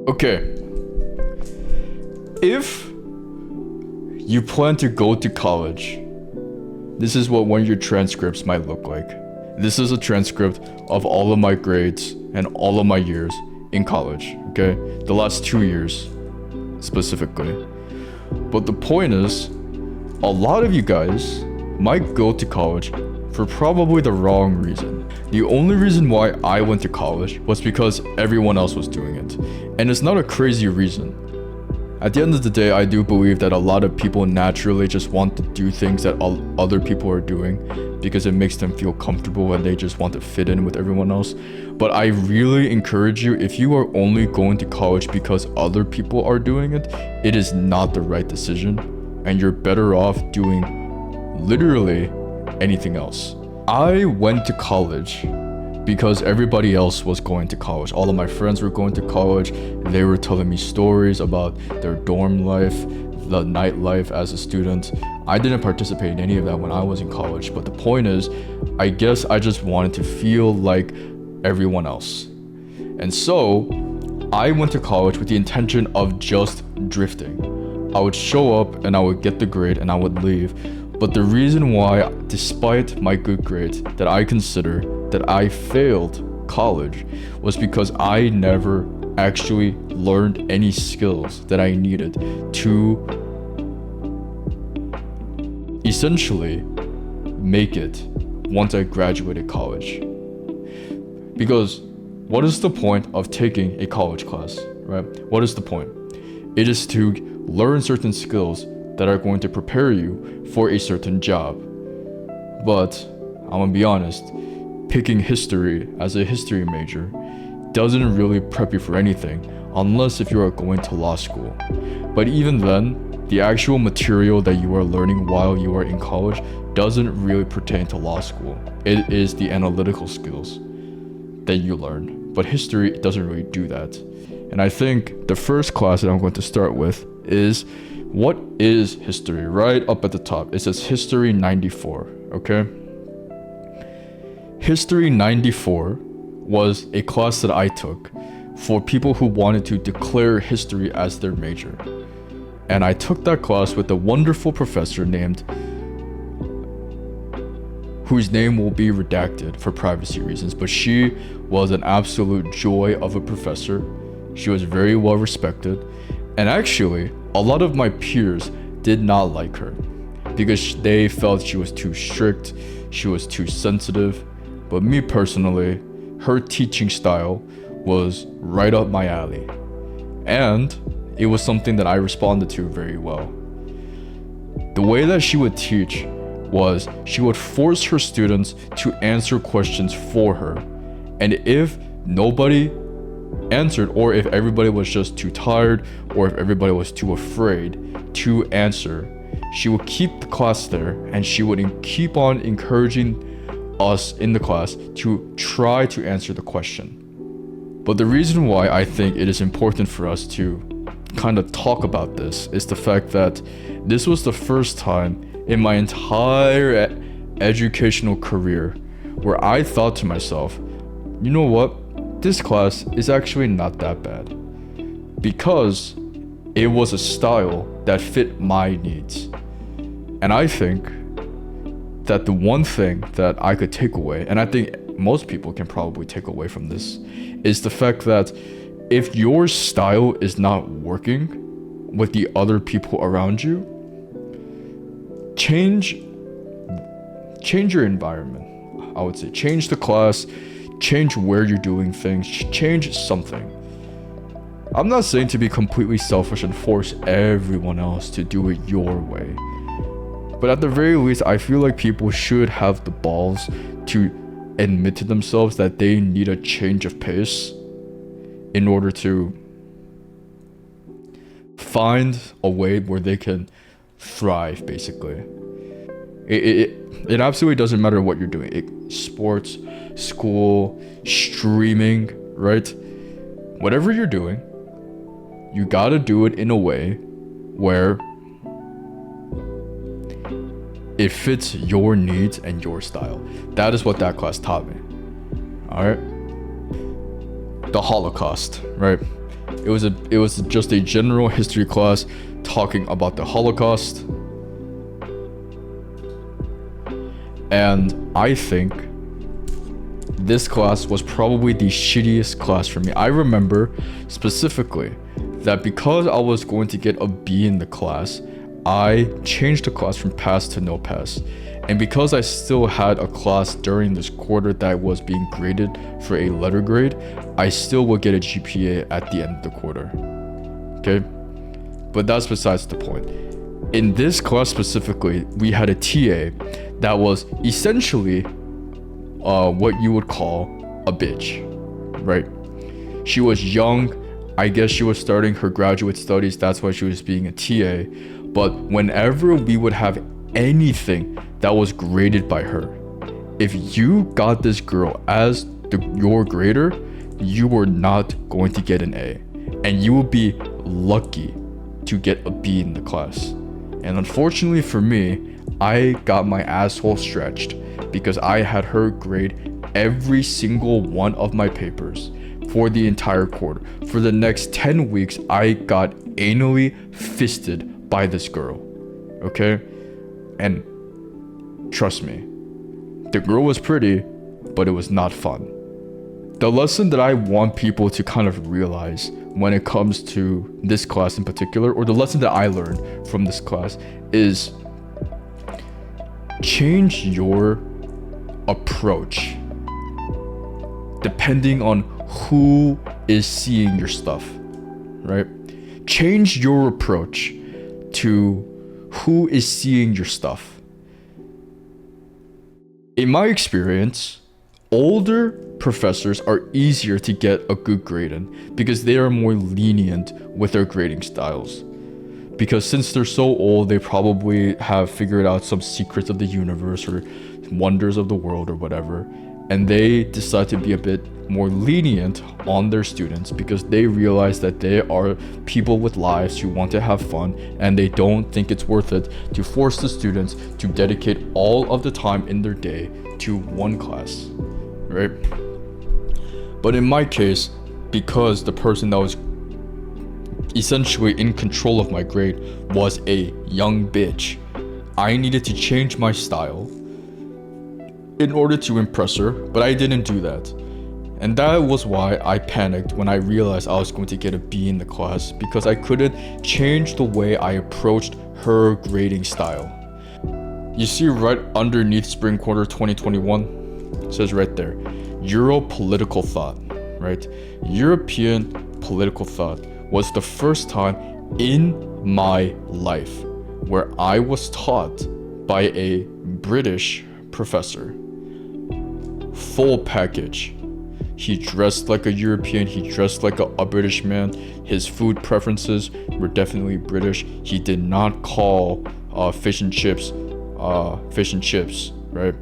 Okay. If you plan to go to college, this is what one of your transcripts might look like. This is a transcript of all of my grades and all of my years in college, okay? The last 2 years specifically. But the point is, a lot of you guys might go to college for probably the wrong reason. The only reason why I went to college was because everyone else was doing it. And it's not a crazy reason. At the end of the day, I do believe that a lot of people naturally just want to do things that other people are doing because it makes them feel comfortable and they just want to fit in with everyone else. But I really encourage you, if you are only going to college because other people are doing it, it is not the right decision, and you're better off doing literally anything else. I went to college because everybody else was going to college. All of my friends were going to college. They were telling me stories about their dorm life, the nightlife as a student. I didn't participate in any of that when I was in college, but the point is, I guess I just wanted to feel like everyone else. And so, I went to college with the intention of just drifting. I would show up and I would get the grade and I would leave. But the reason why, despite my good grades, that I consider that I failed college was because I never actually learned any skills that I needed to essentially make it once I graduated college. Because what is the point of taking a college class, right? What is the point? It is to learn certain skills that are going to prepare you for a certain job. But I'm gonna be honest, picking history as a history major doesn't really prep you for anything unless if you are going to law school. But even then, the actual material that you are learning while you are in college doesn't really pertain to law school. It is the analytical skills that you learn. But history doesn't really do that. And I think the first class that I'm going to start with is, what is history? Right up at the top, it says History 94, okay? History 94 was a class that I took for people who wanted to declare history as their major. And I took that class with a wonderful professor named, whose name will be redacted for privacy reasons, but she was an absolute joy of a professor. She was very well respected. And actually, a lot of my peers did not like her because they felt she was too strict, she was too sensitive. But me personally, her teaching style was right up my alley. And it was something that I responded to very well. The way that she would teach was she would force her students to answer questions for her. And if nobody answered, or if everybody was just too tired, or if everybody was too afraid to answer, she would keep the class there and she would keep on encouraging us in the class to try to answer the question. But the reason why I think it is important for us to kind of talk about this is the fact that this was the first time in my entire educational career where I thought to myself, you know what? This class is actually not that bad, because it was a style that fit my needs. And I think that the one thing that I could take away, and I think most people can probably take away from this, is the fact that if your style is not working with the other people around you, change your environment. I would say change the class, change where you're doing things, change something. I'm not saying to be completely selfish and force everyone else to do it your way. But at the very least, I feel like people should have the balls to admit to themselves that they need a change of pace in order to find a way where they can thrive, basically. It absolutely doesn't matter what you're doing. Sports, school, streaming, right? Whatever you're doing, you gotta do it in a way where it fits your needs and your style. That is what that class taught me. Alright? The Holocaust, right? It was just a general history class talking about the Holocaust. And I think this class was probably the shittiest class for me. I remember specifically that because I was going to get a B in the class, I changed the class from pass to no pass. And because I still had a class during this quarter that was being graded for a letter grade, I still would get a GPA at the end of the quarter. Okay? But that's besides the point. In this class specifically, we had a TA that was essentially what you would call a bitch, right? She was young. I guess she was starting her graduate studies. That's why she was being a TA. But whenever we would have anything that was graded by her, if you got this girl as your grader, you were not going to get an A, and you would be lucky to get a B in the class. And unfortunately for me, I got my asshole stretched because I had her grade every single one of my papers for the entire quarter. For the next 10 weeks, I got anally fisted by this girl. Okay? And trust me, the girl was pretty, but it was not fun. The lesson that I want people to kind of realize when it comes to this class in particular, or the lesson that I learned from this class, is change your approach depending on who is seeing your stuff, right? Change your approach to who is seeing your stuff. In my experience, older professors are easier to get a good grade in because they are more lenient with their grading styles. Because since they're so old, they probably have figured out some secrets of the universe or wonders of the world or whatever. And they decide to be a bit more lenient on their students because they realize that they are people with lives who want to have fun, and they don't think it's worth it to force the students to dedicate all of the time in their day to one class, right? But in my case, because the person that was essentially in control of my grade was a young bitch, I needed to change my style in order to impress her, but I didn't do that. And that was why I panicked when I realized I was going to get a B in the class, because I couldn't change the way I approached her grading style. You see right underneath Spring Quarter 2021, it says right there, Euro-political thought, right? European political thought was the first time in my life where I was taught by a British professor. Full package. He dressed like a European, he dressed like a British man. His food preferences were definitely British. He did not call fish and chips, right?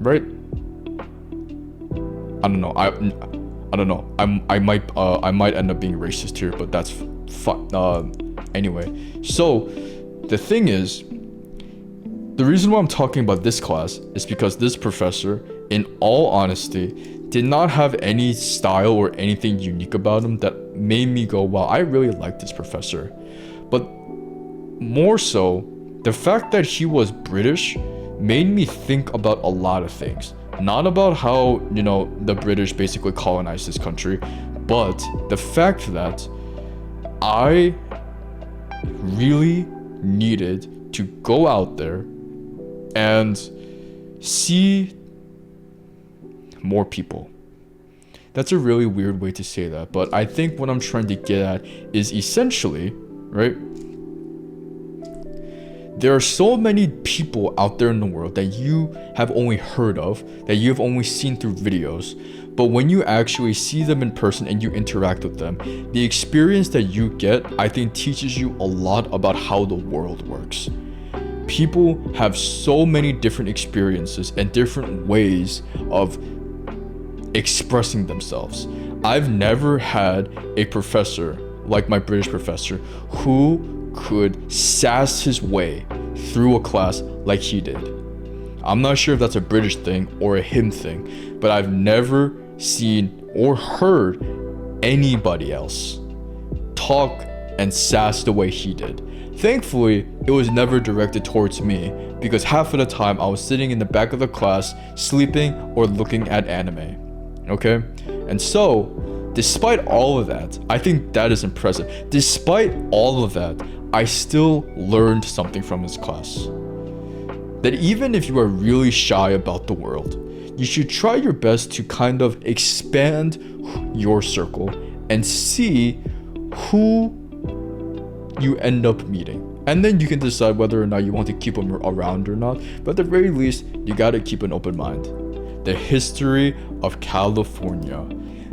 Right? I don't know. I don't know. I might end up being racist here, but that's anyway. So the thing is, the reason why I'm talking about this class is because this professor, in all honesty, did not have any style or anything unique about him that made me go, wow, I really like this professor. But more so, the fact that he was British made me think about a lot of things. Not about how, the British basically colonized this country, but the fact that I really needed to go out there and see more people. That's a really weird way to say that, but I think what I'm trying to get at is essentially, right? There are so many people out there in the world that you have only heard of, that you have only seen through videos, but when you actually see them in person and you interact with them, the experience that you get, I think, teaches you a lot about how the world works. People have so many different experiences and different ways of expressing themselves. I've never had a professor like my British professor who could sass his way through a class like he did. I'm not sure if that's a British thing or a him thing, but I've never seen or heard anybody else talk and sass the way he did. Thankfully, it was never directed towards me because half of the time I was sitting in the back of the class sleeping or looking at anime. Okay? And so, despite all of that, I think that is impressive. Despite all of that, I still learned something from his class. That even if you are really shy about the world, you should try your best to kind of expand your circle and see who you end up meeting. And then you can decide whether or not you want to keep them around or not. But at the very least, you gotta keep an open mind. The history of California.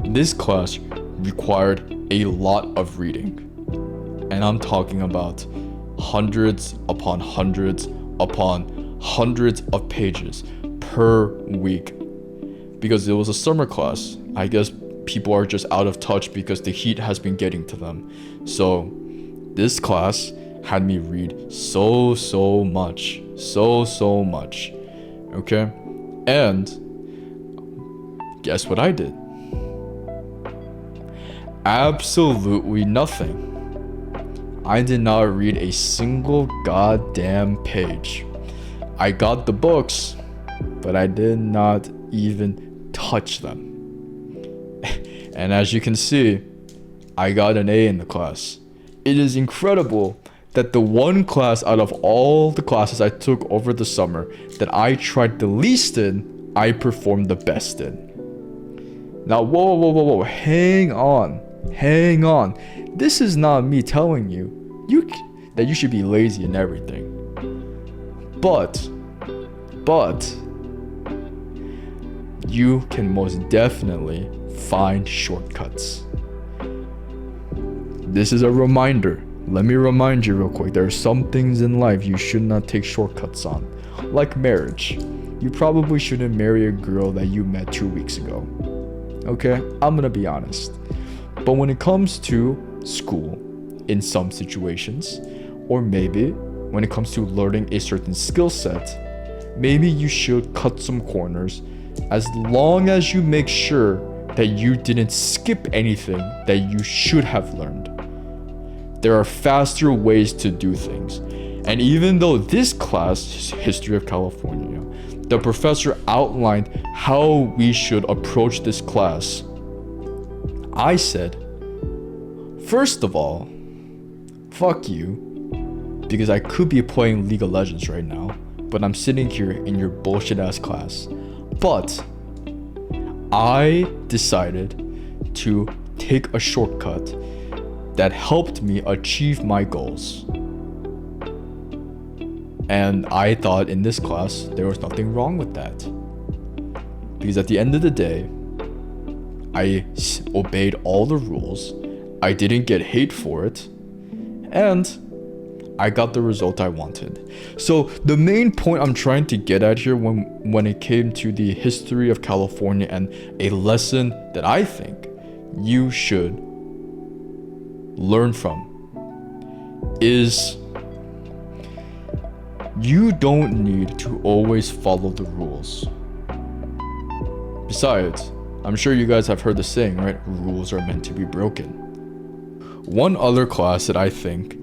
This class required a lot of reading. And I'm talking about hundreds upon hundreds upon hundreds of pages per week. Because it was a summer class, I guess people are just out of touch because the heat has been getting to them. So this class had me read so much. Okay? And guess what I did? Absolutely nothing. I did not read a single goddamn page. I got the books, but I did not even touch them. And as you can see, I got an A in the class. It is incredible that the one class out of all the classes I took over the summer that I tried the least in, I performed the best in. Now, whoa, hang on. This is not me telling you that you should be lazy and everything. But you can most definitely find shortcuts. This is a reminder. Let me remind you real quick. There are some things in life you should not take shortcuts on. Like marriage. You probably shouldn't marry a girl that you met 2 weeks ago. Okay? I'm gonna be honest. But when it comes to school, in some situations, or maybe when it comes to learning a certain skill set, maybe you should cut some corners as long as you make sure that you didn't skip anything that you should have learned. There are faster ways to do things. And even though this class, History of California, the professor outlined how we should approach this class, I said, first of all, fuck you, because I could be playing League of Legends right now, but I'm sitting here in your bullshit ass class. But I decided to take a shortcut that helped me achieve my goals. And I thought in this class there was nothing wrong with that. Because at the end of the day, I obeyed all the rules, I didn't get hate for it, and I got the result I wanted. So the main point I'm trying to get at here when it came to the history of California and a lesson that I think you should learn from is you don't need to always follow the rules. Besides, I'm sure you guys have heard the saying, right? Rules are meant to be broken. One other class that I think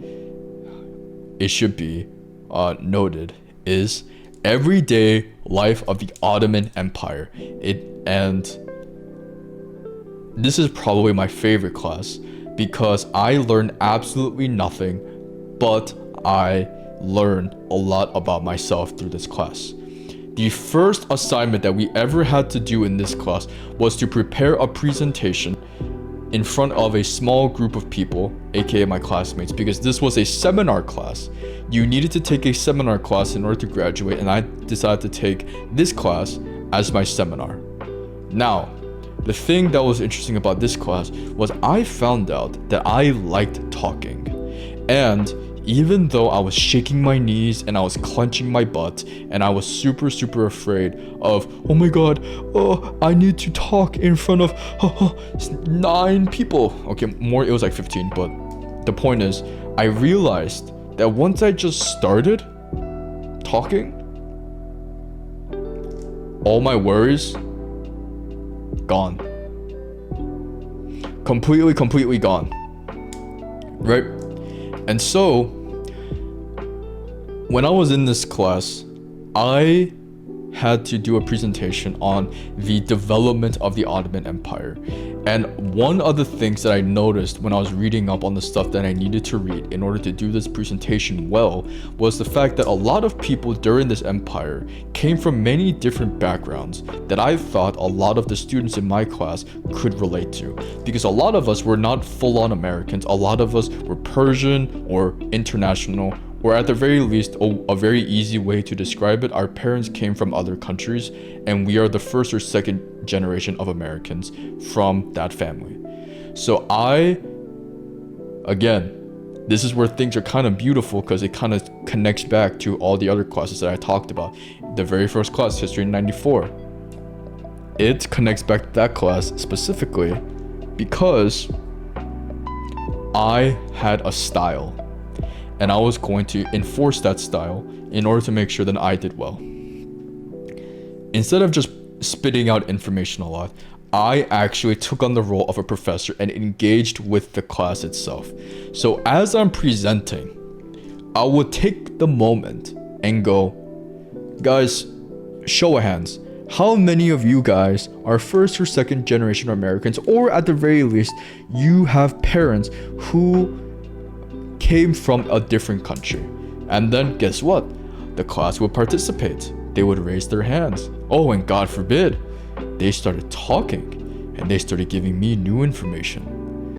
it should be noted is Everyday Life of the Ottoman Empire. And this is probably my favorite class because I learned absolutely nothing, but I learned a lot about myself through this class. The first assignment that we ever had to do in this class was to prepare a presentation in front of a small group of people, aka my classmates, because this was a seminar class. You needed to take a seminar class in order to graduate, and I decided to take this class as my seminar. Now, the thing that was interesting about this class was I found out that I liked talking. And even though I was shaking my knees and I was clenching my butt and I was super afraid of, oh my god, I need to talk in front of 9 people. Okay, more, it was like 15, but the point is, I realized that once I just started talking, all my worries, gone. Completely gone. Right? And so, when I was in this class, I had to do a presentation on the development of the Ottoman Empire. And one of the things that I noticed when I was reading up on the stuff that I needed to read in order to do this presentation well was the fact that a lot of people during this empire came from many different backgrounds that I thought a lot of the students in my class could relate to. Because a lot of us were not full-on Americans, a lot of us were Persian or international, or at the very least, a very easy way to describe it, our parents came from other countries, and we are the first or second generation of Americans from that family. So again, this is where things are kind of beautiful because it kind of connects back to all the other classes that I talked about. The very first class, History in 94. It connects back to that class specifically because I had a style. And I was going to enforce that style in order to make sure that I did well. Instead of just spitting out information a lot, I actually took on the role of a professor and engaged with the class itself. So as I'm presenting, I would take the moment and go, guys, show of hands, how many of you guys are first or second generation Americans, or at the very least, you have parents who came from a different country? And then guess what? The class would participate. They would raise their hands. Oh, and God forbid, they started talking and they started giving me new information.